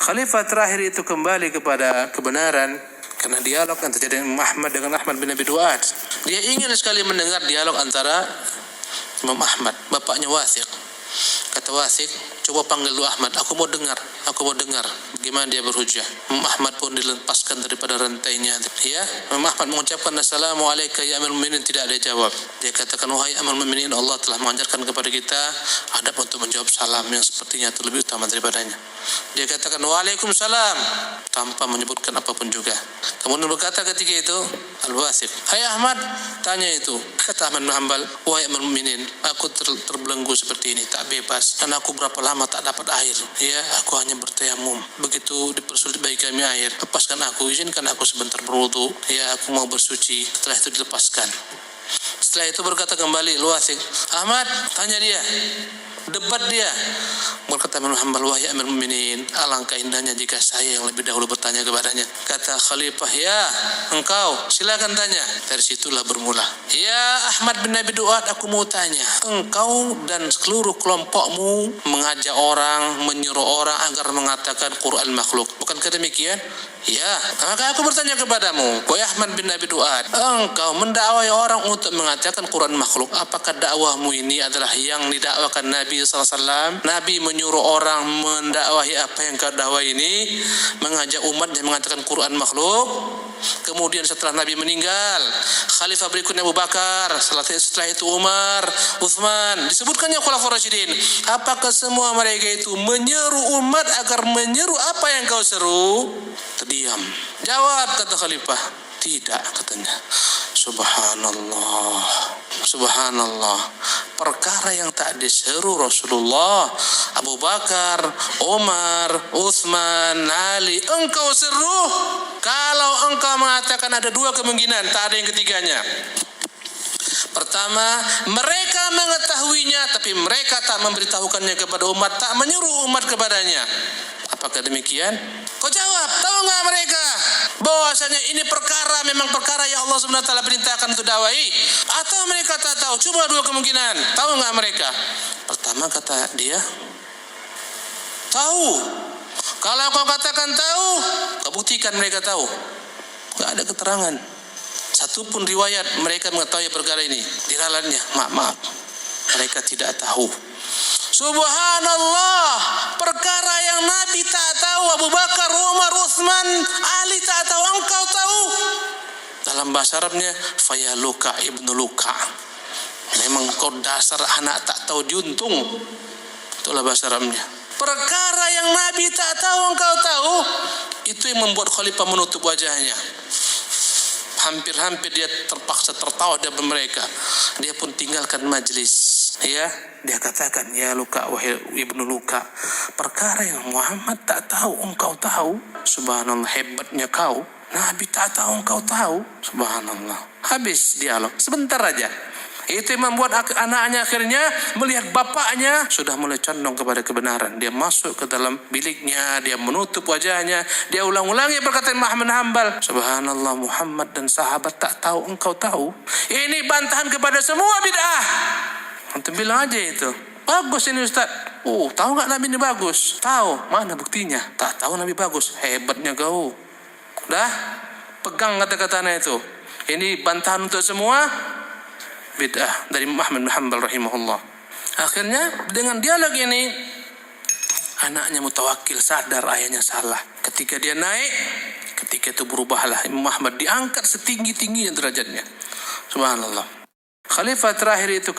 Khalifah terakhir itu kembali kepada kebenaran karena dialog antara Imam Ahmad dengan Ahmad bin Abi Duad. Dia ingin sekali mendengar dialog antara Imam Ahmad, bapaknya Wathiq. Kata Wathiq, coba panggil dulu Ahmad, aku mau dengar bagaimana dia berhujjah. Imam Ahmad pun dilepaskan daripada rantainya. Ya, Imam Ahmad mengucapkan Assalamualaikum ya Amirul Mukminin, tidak ada jawab. Dia katakan, wahai Amirul Mukminin, Allah telah mengajarkan kepada kita adab untuk menjawab salam yang sepertinya itu lebih utama daripadanya. Dia katakan Waalaikumsalam tanpa menyebutkan apapun juga. Kemudian berkata ketika itu Al-Wathiq, hai Ahmad, tanya itu. Kata Ahmad bin Hanbal, wahai Amirul Mukminin, aku terbelenggu seperti ini, tak bebas, dan aku berapa lama tak dapat air. Ya, aku hanya bertayamum. Begitu dipersulit bagi kami air, lepaskan aku, izinkan aku sebentar berwudu. Ya, aku mau bersuci. Setelah itu dilepaskan. Setelah itu berkata kembali Al-Wathiq, Ahmad, tanya dia, debat dia. Berkata Imam Hanbal, wahai Amirul Mukminin, alangkah indahnya jika saya yang lebih dahulu bertanya kepadanya. Kata Khalifah, ya engkau silakan tanya. Dari situlah bermula. Ya Ahmad bin Abi Duad, aku mau tanya, engkau dan seluruh kelompokmu mengajak orang, menyuruh orang agar mengatakan Quran makhluk, bukankah demikian? Ya, maka aku bertanya kepadamu, wahai Ahmad bin Abi Duad, engkau mendakwai orang untuk mengatakan Quran makhluk. Apakah dakwahmu ini adalah yang didakwakan Nabi SAW? Nabi menyuruh orang mendakwahi apa yang kau dakwai ini, mengajak umat yang mengatakan Quran makhluk. Kemudian setelah Nabi meninggal, Khalifah berikutnya Abu Bakar, setelah itu Umar, Utsman, disebutkannya Khulafaur Rasyidin. Apakah semua mereka itu menyeru umat agar menyeru apa yang kau seru? Terdiam. Jawab, kata Khalifah, tidak, katanya. Subhanallah, subhanallah, perkara yang tak diseru Rasulullah, Abu Bakar, Umar, Utsman, Ali, engkau seru. Kalau engkau mengatakan ada dua kemungkinan, tak ada yang ketiganya. Pertama, mereka mengetahuinya tapi mereka tak memberitahukannya kepada umat, tak menyuruh umat kepadanya. Apakah demikian? Kau jawab, tahu nggak mereka bahwasanya ini perkara memang perkara yang Allah Subhanahu wa taala perintahkan untuk dakwai, atau mereka tak tahu? Coba dua kemungkinan. Tahu nggak mereka? Pertama, kata dia, tahu. Kalau kau katakan tahu, kau buktikan mereka tahu. Nggak ada keterangan satu pun riwayat mereka mengetahui perkara ini. Diralatnya, maaf, mereka tidak tahu. Subhanallah, perkara yang Nabi tak tahu, Abu Bakar, Umar, Utsman, Ali tak tahu, engkau tahu. Dalam bahasa Arabnya, fayaluka ibnu luka. Memang kau dasar anak tak tahu juntung. Itulah bahasa Arabnya. Perkara yang Nabi tak tahu, engkau tahu. Itu yang membuat Khalifah menutup wajahnya. Hampir-hampir dia terpaksa tertawa dari mereka. Dia pun tinggalkan majlis. Ya, dia katakan, ya Luka, wahai ibnu Luka, perkara yang Muhammad tak tahu, engkau tahu. Subhanallah, hebatnya kau. Nabi tak tahu, engkau tahu. Subhanallah. Habis dialog, sebentar aja. Itu yang membuat anaknya akhirnya melihat bapaknya sudah mulai condong kepada kebenaran. Dia masuk ke dalam biliknya, dia menutup wajahnya, dia ulang-ulangi perkataan Ahmad bin Hanbal. Subhanallah, Muhammad dan sahabat tak tahu, engkau tahu. Ini bantahan kepada semua bid'ah. Antum bilang aja itu, bagus ini Ustaz. Tahu nggak Nabi ini bagus? Tahu. Mana buktinya? Tak tahu Nabi bagus. Hebatnya kau. Dah, pegang kata-katanya itu. Ini bantahan untuk semua bid'ah dari Ahmad bin Hanbal rahimahullah. Akhirnya dengan dialog ini, anaknya Mutawakkil sadar ayahnya salah. Ketika dia naik, ketika itu berubahlah Imam Ahmad, diangkat setinggi-tingginya derajatnya. Subhanallah. Khalifah terakhir itu